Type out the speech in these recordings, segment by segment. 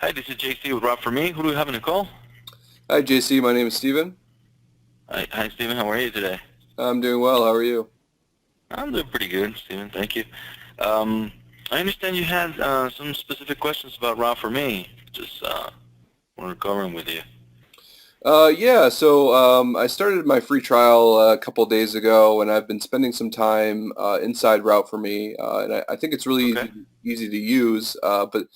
Hi, this is JC with Rob for Me. Who do we have in the call? Hi, JC. My name is Steven. Hi, Steven. How are you today? I'm doing well. How are you? I'm doing pretty good, Steven. Thank you. Um, I understand you had some specific questions about Rob for Me. Just wanted to cover them with you. I started my free trial a couple days ago, and I've been spending some time inside Route for Me, and I think it's really Okay. easy to use. But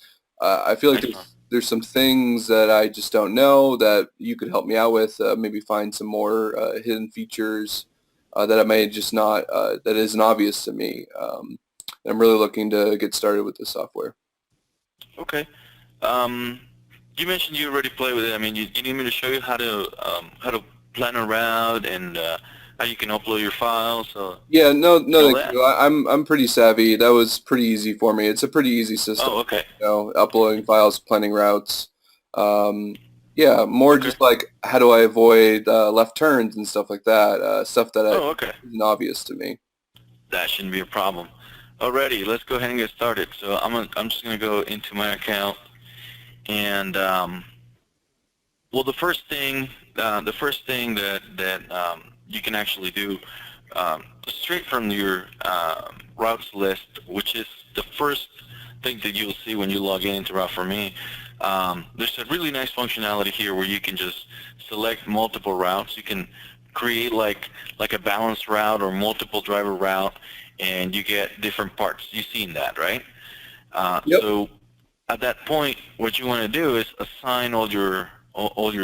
I feel like Excellent. there's some things that I just don't know that you could help me out with. Maybe find some more hidden features that I may just not that isn't obvious to me. And I'm really looking to get started with this software. Okay. Um, you mentioned you already play with it. I mean, you need me to show you how to plan a route and how you can upload your files Yeah, no, and all thank that? you. I'm pretty savvy. That was pretty easy for me. It's a pretty easy system, Oh, okay. uploading files, planning routes. Um, yeah, more Okay. just like how do I avoid left turns and stuff like that. Stuff that Oh, okay. isn't obvious to me. That shouldn't be a problem. Alrighty, let's go ahead and get started. So I'm just gonna go into my account and well, the first thing that you can actually do straight from your routes list, which is the first thing that you'll see when you log in into Route for Me. There's a really nice functionality here where you can just select multiple routes. You can create like a balanced route or multiple driver route, and you get different parts. You've seen that, right? Yep. So at that point, what you want to do is assign all your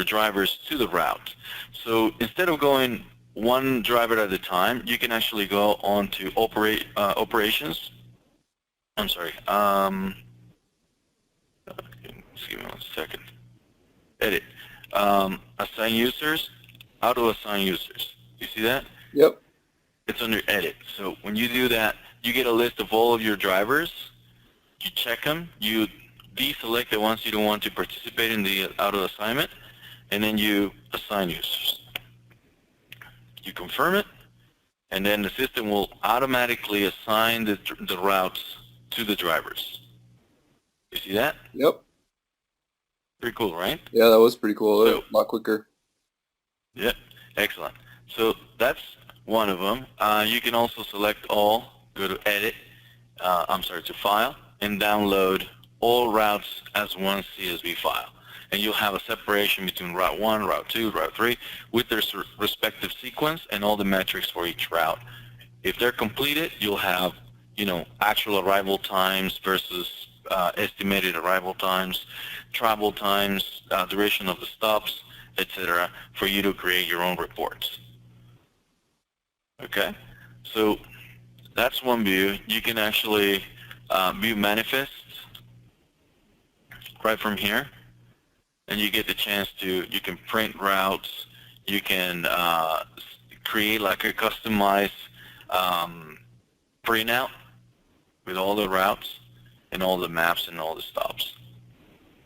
drivers to the route. So instead of going one driver at a time, you can actually go on to operations. I'm sorry. Excuse me one second. Edit. Assign users. Auto assign users. You see that? Yep. It's under edit. So when you do that, you get a list of all of your drivers. You check them. You deselect the ones you don't want to participate in the auto assignment, and then you assign users. You confirm it, and then the system will automatically assign the routes to the drivers. You see that? Yep. Pretty cool, right? Yeah, that was pretty cool. A So, lot quicker. yeah, excellent. So that's one of them. You can also select all, go to edit, to file, and download all routes as one CSV file. And you'll have a separation between Route 1, Route 2, Route 3 with their respective sequence and all the metrics for each route. If they're completed, you'll have, actual arrival times versus estimated arrival times, travel times, duration of the stops, etc., for you to create your own reports. Okay? So that's one view. You can actually view manifests right from here, and you get the chance you can print routes, you can create like a customized um, printout with all the routes and all the maps and all the stops.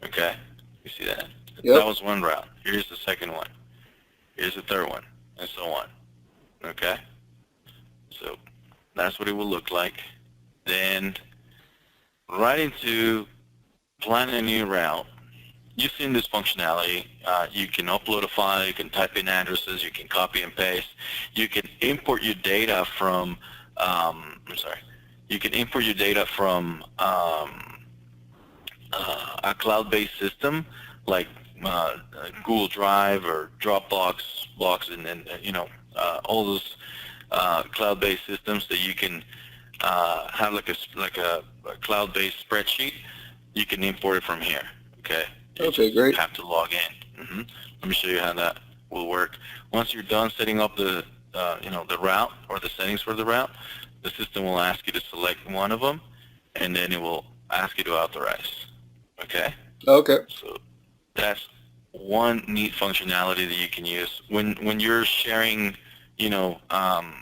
Okay, you see that? That Yep. was one route. Here's the second one. Here's the third one, and so on. Okay, so that's what it will look like. Then right into plan a new route. You've seen this functionality. You can upload a file, you can type in addresses, you can copy and paste, you can import your data from, you can import your data from a cloud-based system like Google Drive or Dropbox, Box, and all those cloud-based systems that you can have like a cloud-based spreadsheet. You can import it from here. Okay, you Okay, just great. have to log in. Let me show you how that will work. Once you're done setting up the route or the settings for the route, the system will ask you to select one of them, and then it will ask you to authorize. Okay, Okay. so that's one neat functionality that you can use when you're sharing, you know, um,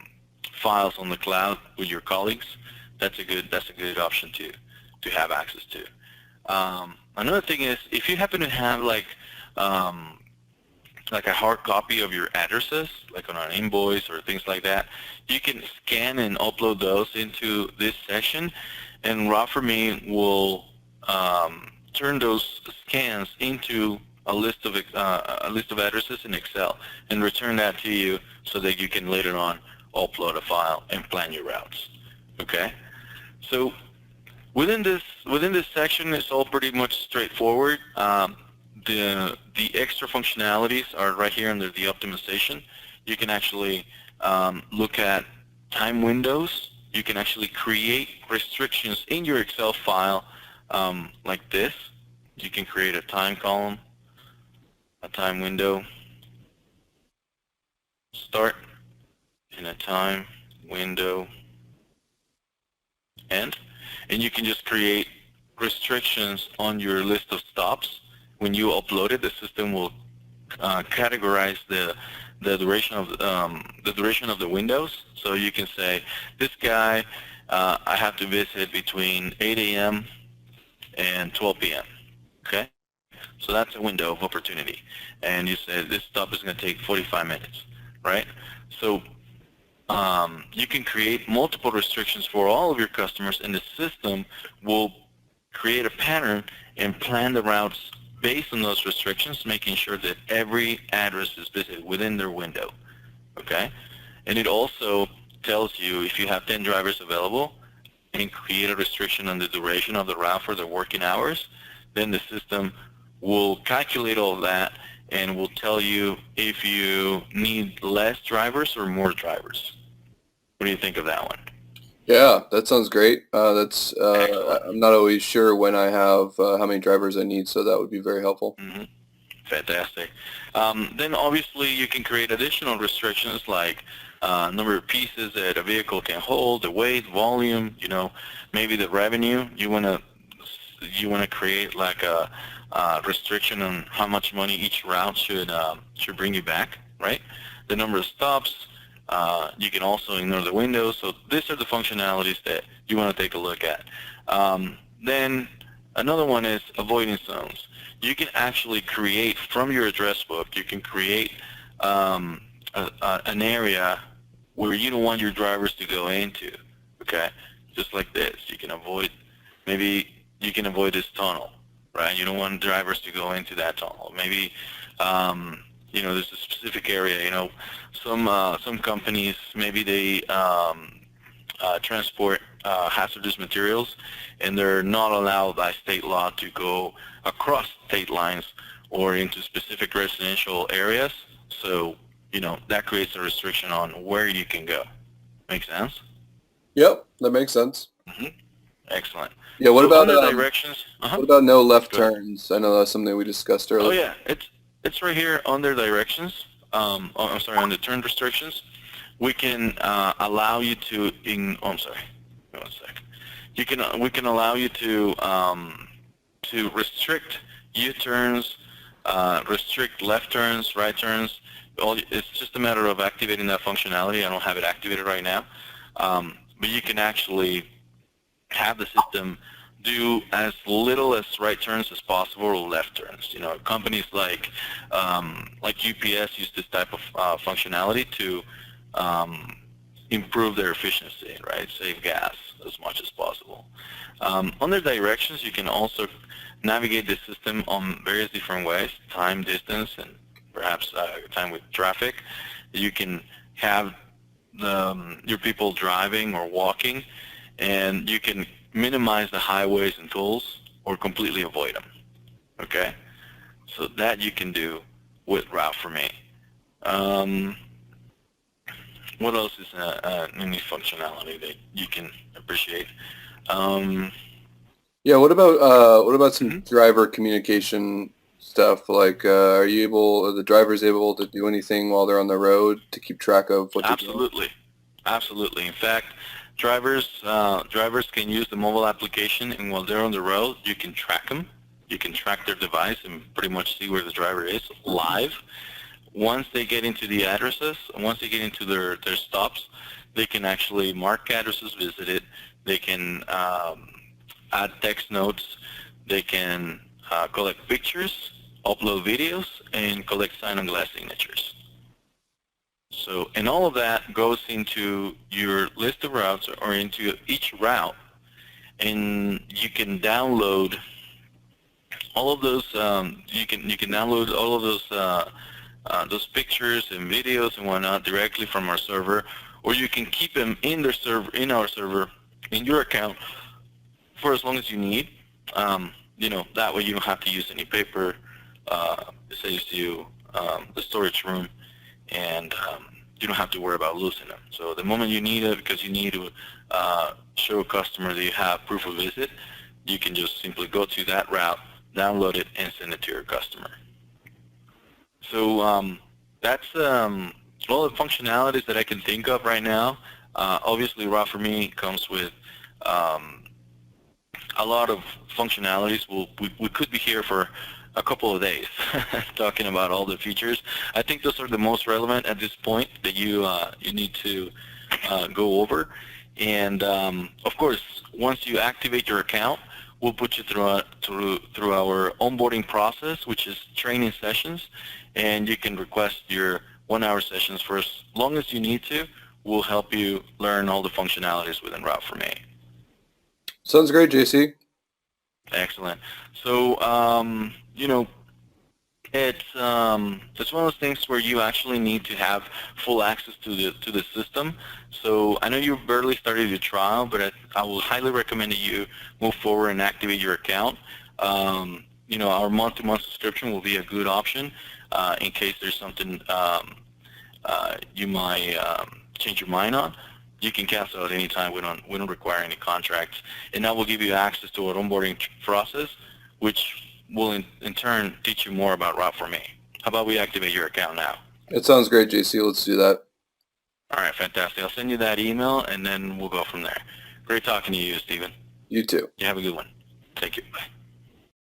files on the cloud with your colleagues. That's a good option to have access to. Another thing is if you happen to have um, like a hard copy of your addresses, like on an invoice or things like that, you can scan and upload those into this section, and Raw for Me will turn those scans into a list of addresses in Excel and return that to you so that you can later on upload a file and plan your routes. Okay, so within this section, it's all pretty much straightforward. The extra functionalities are right here under the optimization. You can actually look at time windows. You can actually create restrictions in your Excel file like this. You can create a time column, a time window, start, and a time window end. And you can just create restrictions on your list of stops. When you upload it, the system will categorize the duration of the windows. So you can say, this guy, I have to visit between 8 a.m. and 12 p.m. Okay, so that's a window of opportunity. And you say this stop is going to take 45 minutes, right? So you can create multiple restrictions for all of your customers, and the system will create a pattern and plan the routes based on those restrictions, making sure that every address is visited within their window. Okay, and it also tells you if you have 10 drivers available and create a restriction on the duration of the route for their working hours, then the system will calculate all that and will tell you if you need less drivers or more drivers. What do you think of that one? Yeah, that sounds great. Excellent. I'm not always sure when I have how many drivers I need, so that would be very helpful. Mm-hmm. Fantastic. Then obviously you can create additional restrictions like number of pieces that a vehicle can hold, the weight, volume, maybe the revenue. You want to create like a restriction on how much money each route should bring you back, right? The number of stops. You can also ignore the windows. So these are the functionalities that you want to take a look at. Then another one is avoidance zones. You can actually create from your address book, you can create an area where you don't want your drivers to go into, okay? Just like this. You can avoid, maybe you can avoid this tunnel, right? You don't want drivers to go into that tunnel. Maybe, there's a specific area, some companies, maybe they transport hazardous materials, and they're not allowed by state law to go across state lines or into specific residential areas. So, that creates a restriction on where you can go. Make sense? Yep, that makes sense. Mm-hmm. Excellent. Yeah, what So about under directions? what about no left Go ahead. turns? I know that's something we discussed Oh earlier. yeah, it's right here under directions. I'm sorry, under turn restrictions. We can allow you to. I'm sorry. One sec. We can allow you to restrict U-turns, restrict left turns, right turns. It's just a matter of activating that functionality. I don't have it activated right now, but you can actually have the system do as little as right turns as possible or left turns. Companies like UPS use this type of functionality to improve their efficiency, right? Save gas as much as possible. Under directions, you can also navigate the system on various different ways: time, distance, and perhaps time with traffic. You can have your people driving or walking, and you can minimize the highways and tolls or completely avoid them. Okay, so that you can do with Route for Me. What else is any functionality that you can appreciate? Yeah, what about some Mhm. driver communication stuff? Like, are the drivers able to do anything while they're on the road to keep track of what they're doing? Absolutely, absolutely. In fact, drivers can use the mobile application, and while they're on the road, you can track them. You can track their device and pretty much see where the driver is live. Once they get into the addresses, once they get into their stops, they can actually mark addresses visited. They can add text notes. They can collect pictures, upload videos, and collect sign-on-glass signatures. So, and all of that goes into your list of routes or into each route, and you can download all of those you can download all of those pictures and videos and whatnot directly from our server, or you can keep them in our server in your account for as long as you need. That way you don't have to use any paper. It saves you the storage room, and you don't have to worry about losing them. So the moment you need it, because you need to show a customer that you have proof of visit, you can just simply go to that route, download it, and send it to your customer. So that's all the functionalities that I can think of right now. Obviously, Route4Me comes with a lot of functionalities. We could be here for a couple of days talking about all the features. I think those are the most relevant at this point that you need to go over. And of course, once you activate your account, we'll put you through our onboarding process, which is training sessions, and you can request your 1-hour sessions for as long as you need to. We'll help you learn all the functionalities within Route4Me. Sounds great, JC. Excellent. So it's one of those things where you actually need to have full access to the system. So I know you barely started your trial, but I will highly recommend that you move forward and activate your account. Our month-to-month subscription will be a good option in case there's something you might change your mind on. You can cancel at any time. We don't require any contracts, and that will give you access to our onboarding process, which will in turn teach you more about Route4Me. How about we activate your account now? It sounds great, JC. Let's do that. All right, fantastic. I'll send you that email, and then we'll go from there. Great talking to you, Stephen. You too. You have a good one. Take care. Bye.